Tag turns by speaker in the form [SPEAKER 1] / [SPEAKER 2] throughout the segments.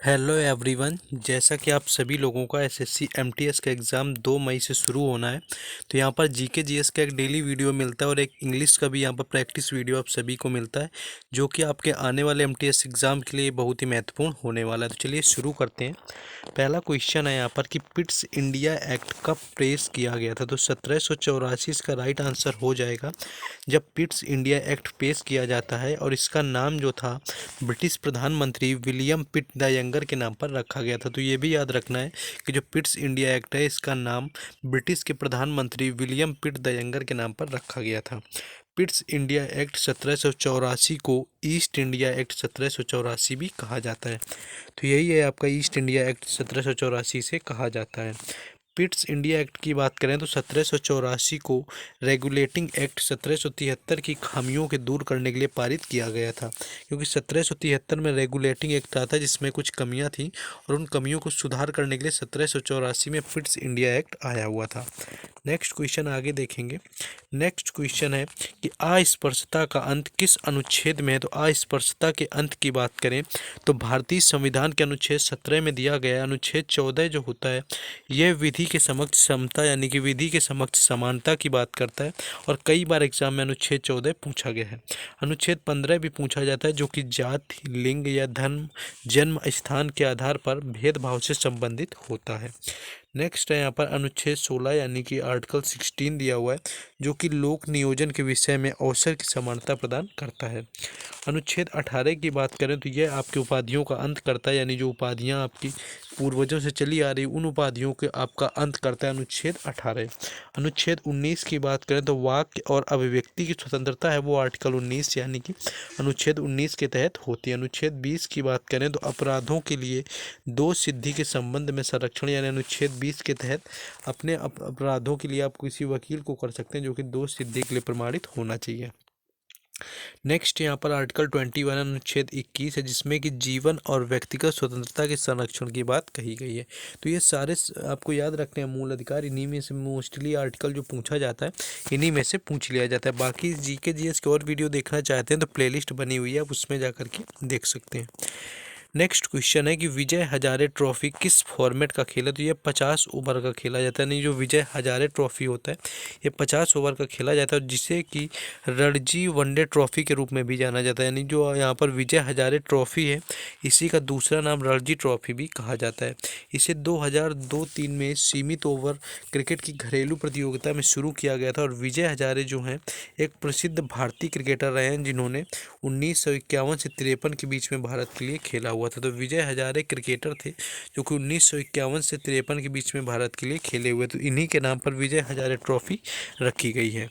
[SPEAKER 1] Hello everyone. जैसा कि आप सभी लोगों का एसएससी एमटीएस का एग्ज़ाम 2 मई से शुरू होना है, तो यहाँ पर जीके जीएस का एक डेली वीडियो मिलता है और एक इंग्लिश का भी यहाँ पर प्रैक्टिस वीडियो आप सभी को मिलता है, जो कि आपके आने वाले एमटीएस एग्ज़ाम के लिए बहुत ही महत्वपूर्ण होने वाला है। तो चलिए शुरू करते हैं। पहला क्वेश्चन है यहाँ पर कि पिट्स इंडिया एक्ट कब पेश किया गया था। तो 1784 इसका राइट आंसर हो जाएगा, जब पिट्स इंडिया एक्ट पेश किया जाता है। और इसका नाम जो था ब्रिटिश प्रधानमंत्री विलियम पिट द यंगर के नाम पर रखा गया था। तो ये भी याद रखना है कि जो पिट्स इंडिया एक्ट है, इसका नाम ब्रिटिश के प्रधानमंत्री विलियम पिट द यंगर के नाम पर रखा गया था। पिट्स इंडिया एक्ट 1784 को ईस्ट इंडिया एक्ट 1784 भी कहा जाता है। तो यही है आपका ईस्ट इंडिया एक्ट 1784 से कहा जाता है। पिट्स इंडिया एक्ट की बात करें तो 1784 को रेगुलेटिंग एक्ट 1773 की खामियों के दूर करने के लिए पारित किया गया था, क्योंकि 1773 में रेगुलेटिंग एक्ट आता है जिसमें कुछ कमियां थी, और उन कमियों को सुधार करने के लिए 1784 में पिट्स इंडिया एक्ट आया हुआ था। नेक्स्ट क्वेश्चन आगे देखेंगे। नेक्स्ट क्वेश्चन है कि अस्पृश्यता का अंत किस अनुच्छेद में है। तो अस्पृश्यता के अंत की बात करें तो भारतीय संविधान के अनुच्छेद 17 में दिया गया है। अनुच्छेद 14 जो होता है, यह विधि के समक्ष समता यानी कि विधि के समक्ष समानता की बात करता है, और कई बार एग्जाम में अनुच्छेद 14 पूछा गया है। अनुच्छेद 15 भी पूछा जाता है, जो कि जाति, लिंग या धर्म, जन्म स्थान के आधार पर भेदभाव से संबंधित होता है। नेक्स्ट है यहाँ पर अनुच्छेद 16 यानी कि आर्टिकल 16 दिया हुआ है, जो कि लोक नियोजन के विषय में अवसर की समानता प्रदान करता है। अनुच्छेद 18 की बात करें तो यह आपकी उपाधियों का अंत करता है, यानी जो उपाधियां आपकी पूर्वजों से चली आ रही उन उपाधियों के आपका अंत करता है अनुच्छेद 18। अनुच्छेद 19 की बात करें तो वाक्य और अभिव्यक्ति की स्वतंत्रता है, वो आर्टिकल 19 यानी कि अनुच्छेद 19 के तहत होती है। अनुच्छेद 20 की बात करें तो अपराधों के लिए दो सिद्धि के संबंध में संरक्षण, यानी अनुच्छेद 20 के तहत अपने अपराधों के लिए आप किसी वकील को कर सकते हैं, जो कि दो सिद्धि के लिए प्रमाणित होना चाहिए। नेक्स्ट यहाँ पर आर्टिकल 21 अनुच्छेद 21 है, जिसमें कि जीवन और व्यक्तिगत स्वतंत्रता के संरक्षण की बात कही गई है। तो ये सारे आपको याद रखने हैं मूल अधिकार। इन्हीं में से मोस्टली आर्टिकल जो पूछा जाता है, इन्हीं में से पूछ लिया जाता है। बाकी जीके जीएस के और वीडियो देखना चाहते हैं तो प्लेलिस्ट बनी हुई है, आप उसमें जा करके देख सकते हैं। नेक्स्ट क्वेश्चन है कि विजय हजारे ट्रॉफी किस फॉर्मेट का खेल है। तो ये 50 ओवर का खेला जाता है। नहीं, जो विजय हजारे ट्रॉफी होता है, ये 50 ओवर का खेला जाता है, जिसे कि रणजी वनडे ट्रॉफी के रूप में भी जाना जाता है। यानी जो यहाँ पर विजय हजारे ट्रॉफी है, इसी का दूसरा नाम रणजी ट्रॉफी भी कहा जाता है। इसे 2002-3 में सीमित ओवर क्रिकेट की घरेलू प्रतियोगिता में शुरू किया गया था, और विजय हजारे जो हैं एक प्रसिद्ध भारतीय क्रिकेटर रहे हैं, जिन्होंने 1951 से 53 के बीच में भारत के लिए खेला हुआ था। तो विजय हजारे क्रिकेटर थे जो कि 1951 से 53 के बीच में भारत के लिए खेले हुए। तो इन्हीं के नाम पर विजय हजारे ट्रॉफी रखी गई है,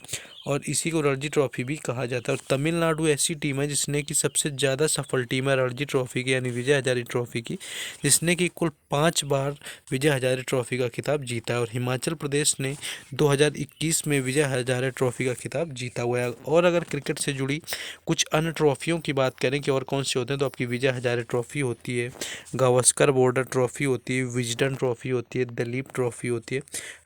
[SPEAKER 1] और इसी को रणजी ट्रॉफी भी कहा जाता है। और तमिलनाडु ऐसी टीम है जिसने की सबसे ज़्यादा सफल टीम है रणजी ट्रॉफी की, यानी विजय हजारे ट्रॉफी की, जिसने कि कुल 5 बार विजय हजारे ट्रॉफी का खिताब जीता है। और हिमाचल प्रदेश ने 2021 में विजय हजारे ट्रॉफी का खिताब जीता हुआ है। और अगर क्रिकेट से जुड़ी कुछ अन्य ट्रॉफियों की बात करें कि और कौन से होते हैं, तो आपकी विजय हजारे ट्रॉफी होती है, गावस्कर बॉर्डर ट्रॉफी होती है, विजडन ट्रॉफी होती है, दलीप ट्रॉफी होती है,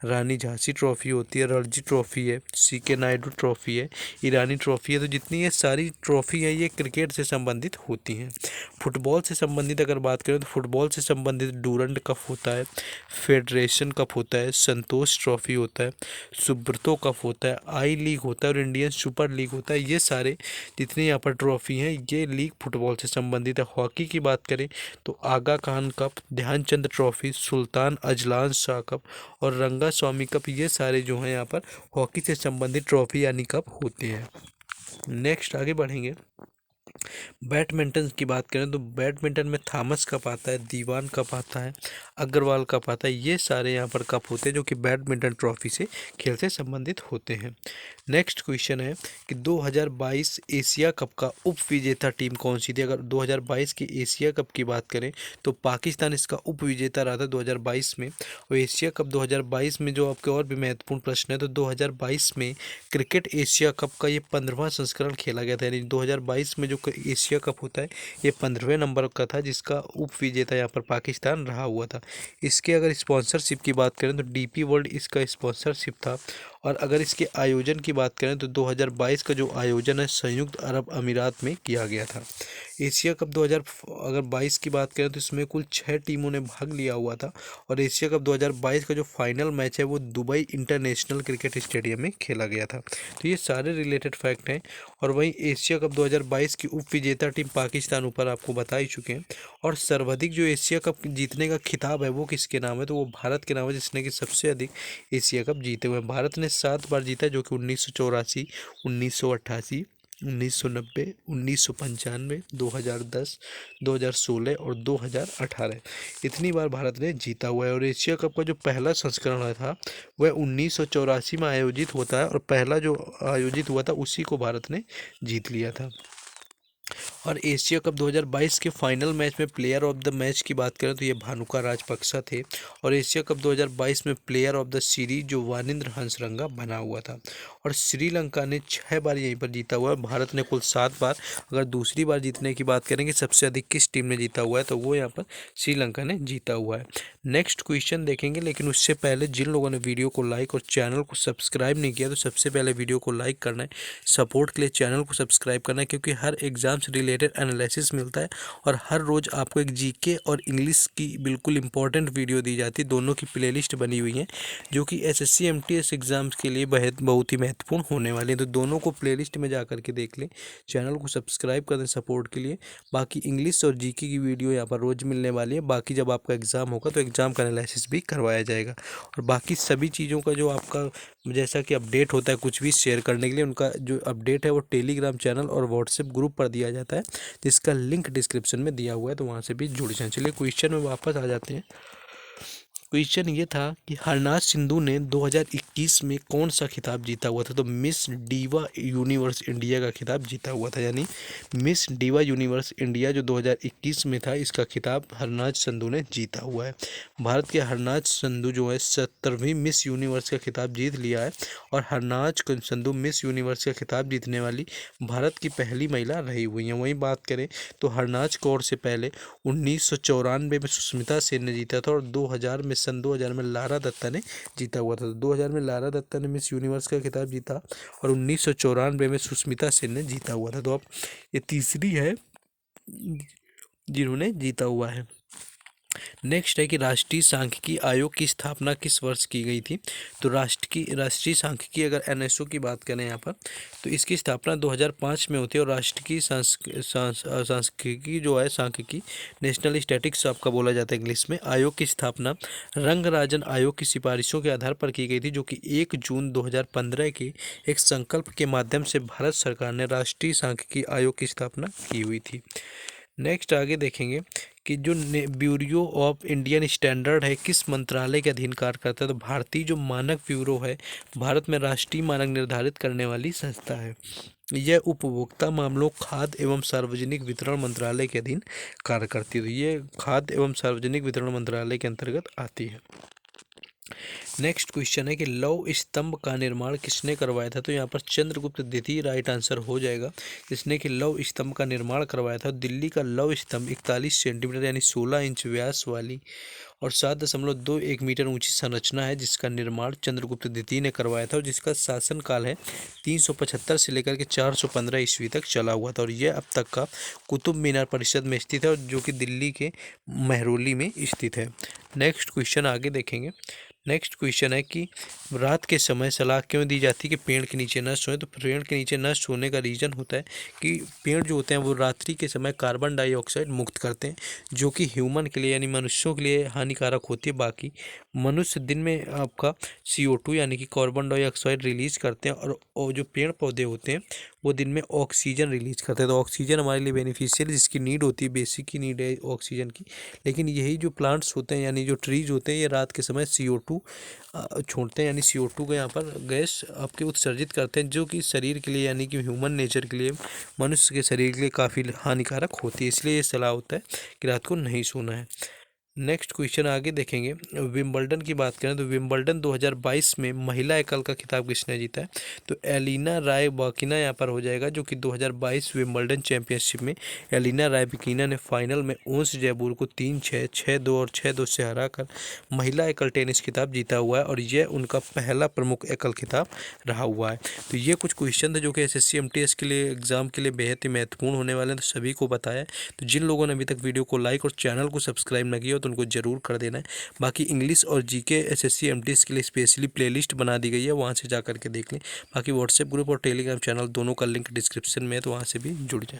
[SPEAKER 1] रानी झांसी ट्रॉफी होती है, रणजी ट्रॉफी है, सीके नायडू ट्रॉफी है, ईरानी ट्रॉफी है। तो जितनी ये सारी ट्रॉफी है, ये क्रिकेट से संबंधित होती हैं। फुटबॉल से संबंधित अगर बात करें तो फुटबॉल से संबंधित डूरंड कप होता है, फेडरेशन कप होता है, संतोष ट्रॉफी होता है, सुब्रतो कप होता है, आई लीग होता है, और इंडियन सुपर लीग होता है। ये सारे जितनी यहाँ पर ट्रॉफी हैं, ये लीग फुटबॉल से संबंधित है। हॉकी की बात करें तो Aga Khan cup, Dhyanchand trophy, Sultan Azlan Shah cup और रंगा स्वामी कप, ये सारे जो हैं यहाँ पर हॉकी से संबंधित ट्रॉफी यानी कप होते हैं। नेक्स्ट आगे बढ़ेंगे। बैडमिंटन की बात करें तो बैडमिंटन में थॉमस कप आता है, दीवान कप आता है, अग्रवाल कप आता है। ये सारे यहाँ पर कप होते हैं जो कि बैडमिंटन ट्रॉफी से खेल से संबंधित होते हैं। नेक्स्ट क्वेश्चन है कि 2022 एशिया कप का उप विजेता टीम कौन सी थी। अगर 2022 की एशिया कप की बात करें तो पाकिस्तान इसका उप विजेता रहा था 2022 में। और एशिया कप 2022 में जो आपके और भी महत्वपूर्ण प्रश्न है, तो 2022 में क्रिकेट एशिया कप का ये 15वां संस्करण खेला गया था। यानी 2022 में जो एशिया कप होता है, ये 15वें नंबर का था, जिसका उप विजेता यहाँ पर पाकिस्तान रहा हुआ था। इसके अगर स्पॉन्सरशिप की बात करें तो डीपी वर्ल्ड इसका स्पॉन्सरशिप था, और अगर इसके आयोजन की बात करें तो 2022 का जो आयोजन है संयुक्त अरब अमीरात में किया गया था। एशिया कप 2022 की बात करें तो इसमें कुल 6 टीमों ने भाग लिया हुआ था और एशिया कप 2022 का जो फाइनल मैच है वो दुबई इंटरनेशनल क्रिकेट स्टेडियम में खेला गया था। तो ये सारे रिलेटेड फैक्ट हैं। और वहीं एशिया कप 2022 की उप विजेता टीम पाकिस्तान ऊपर आपको बता ही चुके हैं। और सर्वाधिक जो एशिया कप जीतने का खिताब है वो किसके नाम है, तो वो भारत के नाम है, जिसने कि सबसे अधिक एशिया कप जीते हुए हैं। भारत ने 7 बार जीता जो कि 1984, 1988, 1990, 1995, 2010, 2016 और 2018 इतनी बार भारत ने जीता हुआ है। और एशिया कप का जो पहला संस्करण था वह 1984 में आयोजित होता है और पहला जो आयोजित हुआ था उसी को भारत ने जीत लिया था। और एशिया कप 2022 के फाइनल मैच में प्लेयर ऑफ द मैच की बात करें तो ये भानुका राजपक्सा थे। और एशिया कप 2022 में प्लेयर ऑफ द सीरीज जो वानिंद्र हंसरंगा बना हुआ था। और श्रीलंका ने 6 बार यहीं पर जीता हुआ है, भारत ने कुल 7 बार। अगर दूसरी बार जीतने की बात करेंगे सबसे अधिक किस टीम ने जीता हुआ है तो वो यहाँ पर श्रीलंका ने जीता हुआ है। नेक्स्ट क्वेश्चन देखेंगे, लेकिन उससे पहले जिन लोगों ने वीडियो को लाइक और चैनल को सब्सक्राइब नहीं किया तो सबसे पहले वीडियो को लाइक करना है, सपोर्ट के लिए चैनल को सब्सक्राइब करना है, क्योंकि हर एग्जाम से रिलेटेड एनालिसिस मिलता है और हर रोज़ आपको एक जीके और इंग्लिश की बिल्कुल इंपॉर्टेंट वीडियो दी जाती है। दोनों की प्लेलिस्ट बनी हुई है जो कि एसएससी एमटीएस एग्जाम्स के लिए बहुत ही महत्वपूर्ण होने वाली है। तो दोनों को प्लेलिस्ट में जा करके देख लें, चैनल को सब्सक्राइब कर दें सपोर्ट के लिए। बाकी इंग्लिश और जीके की वीडियो यहाँ पर रोज़ मिलने वाली है। बाकी जब आपका एग्ज़ाम होगा तो एग्ज़ाम का एनालिसिस भी करवाया जाएगा। और बाकी सभी चीज़ों का जो आपका जैसा कि अपडेट होता है कुछ भी शेयर करने के लिए, उनका जो अपडेट है वो टेलीग्राम चैनल और व्हाट्सएप ग्रुप पर दिया जाता है, जिसका लिंक डिस्क्रिप्शन में दिया हुआ है, तो वहाँ से भी जुड़ जाएं। चलिए क्वेश्चन में वापस आ जाते हैं। क्वेश्चन ये था कि हरनाज सिंधु ने 2021 में कौन सा खिताब जीता हुआ था, तो मिस डीवा यूनिवर्स इंडिया का खिताब जीता हुआ था। यानी मिस डीवा यूनिवर्स इंडिया जो 2021 में था, इसका खिताब हरनाज संधू ने जीता हुआ है। भारत के हरनाज संधू जो है 70वीं मिस यूनिवर्स का खिताब जीत लिया है और हरनाज संधू मिस यूनिवर्स का खिताब जीतने वाली भारत की पहली महिला रही हुई हैं। वहीं बात करें तो हरनाज कौर से पहले 1994 में सुष्मिता सेन ने जीता था और 2000 में लारा दत्ता ने जीता हुआ था। तो 2000 में लारा दत्ता ने मिस यूनिवर्स का खिताब जीता और 1994 में सुष्मिता सेन ने जीता हुआ था। तो अब ये तीसरी है जिन्होंने जीता हुआ है। नेक्स्ट है कि राष्ट्रीय सांख्यिकी आयोग की स्थापना किस वर्ष की गई थी, तो राष्ट्रीय सांख्यिकी अगर एनएसओ की बात करें यहाँ पर तो इसकी स्थापना 2005 में होती है। और राष्ट्रीय सांख्यिकी जो है सांख्यिकी नेशनल स्टैटिस्टिक्स आपका बोला जाता है इंग्लिश में, आयोग की स्थापना रंगराजन आयोग की सिफारिशों के आधार पर की गई थी, जो कि 1 जून 2015 के एक संकल्प के माध्यम से भारत सरकार ने राष्ट्रीय सांख्यिकी आयोग की स्थापना की हुई थी। नेक्स्ट आगे देखेंगे कि जो ब्यूरो ऑफ इंडियन स्टैंडर्ड है किस मंत्रालय के अधीन कार्य करता है, तो भारतीय जो मानक ब्यूरो है भारत में राष्ट्रीय मानक निर्धारित करने वाली संस्था है। यह उपभोक्ता मामलों खाद्य एवं सार्वजनिक वितरण मंत्रालय के अधीन कार्य करती है। तो ये खाद्य एवं सार्वजनिक वितरण मंत्रालय के अंतर्गत आती है। नेक्स्ट क्वेश्चन है कि लौह स्तंभ का निर्माण किसने करवाया था, तो यहाँ पर चंद्रगुप्त द्वितीय राइट आंसर हो जाएगा, जिसने कि लौह स्तंभ का निर्माण करवाया था। दिल्ली का लौह स्तंभ 41 सेंटीमीटर यानी 16 इंच व्यास वाली और 7.21 मीटर ऊंची संरचना है, जिसका निर्माण चंद्रगुप्त द्वितीय ने करवाया था और जिसका शासनकाल है 375 से लेकर के 415 ईस्वी तक चला हुआ था। और यह अब तक का कुतुब मीनार परिषद में स्थित है और जो कि दिल्ली के महरौली में स्थित है। नेक्स्ट क्वेश्चन आगे देखेंगे। नेक्स्ट क्वेश्चन है कि रात के समय सलाह क्यों दी जाती है कि पेड़ के नीचे न सोएं, तो पेड़ के नीचे न सोने का रीज़न होता है कि पेड़ जो होते हैं वो रात्रि के समय कार्बन डाइऑक्साइड मुक्त करते हैं, जो कि ह्यूमन के लिए यानी मनुष्यों के लिए हानिकारक होती है। बाकी मनुष्य दिन में आपका CO2 यानी कि कार्बन डाइऑक्साइड रिलीज करते हैं और जो पेड़ पौधे होते हैं वो दिन में ऑक्सीजन रिलीज करते हैं। तो ऑक्सीजन हमारे लिए बेनिफिशियल जिसकी नीड होती है, बेसिक की नीड है ऑक्सीजन की। लेकिन यही जो प्लांट्स होते हैं यानी जो ट्रीज होते हैं ये रात के समय CO2 छोड़ते हैं, यानी CO2 का यहाँ पर गैस आपके उत्सर्जित करते हैं, जो कि शरीर के लिए यानी कि ह्यूमन नेचर के लिए मनुष्य के शरीर के लिए काफ़ी हानिकारक होती है। इसलिए ये सलाह होता है कि रात को नहीं सोना है। नेक्स्ट क्वेश्चन आगे देखेंगे। विंबलडन की बात करें तो विंबलडन 2022 में महिला एकल का खिताब किसने जीता है? तो एलिना रायबाकिना यहाँ पर हो जाएगा, जो कि 2022 विंबलडन चैंपियनशिप में एलिना रायबाकिना ने फाइनल में ओंस जयपुर को 3-6, 6-2 और 6-2 से हराकर महिला एकल टेनिस खिताब जीता हुआ है, और यह उनका पहला प्रमुख एकल खिताब रहा हुआ है। तो ये कुछ क्वेश्चन थे जो कि SSC MTS के लिए एग्जाम के लिए बेहद ही महत्वपूर्ण होने वाले हैं, तो सभी को बताया। तो जिन लोगों ने अभी तक वीडियो को लाइक और चैनल को सब्सक्राइब न किया हो तो उनको जरूर कर देना है। बाकी इंग्लिश और जीके SSC MTS के लिए स्पेशली प्लेलिस्ट बना दी गई है, वहाँ से जा करके देख लें। बाकी व्हाट्सएप ग्रुप और टेलीग्राम चैनल दोनों का लिंक डिस्क्रिप्शन में है, तो वहाँ से भी जुड़ जाए।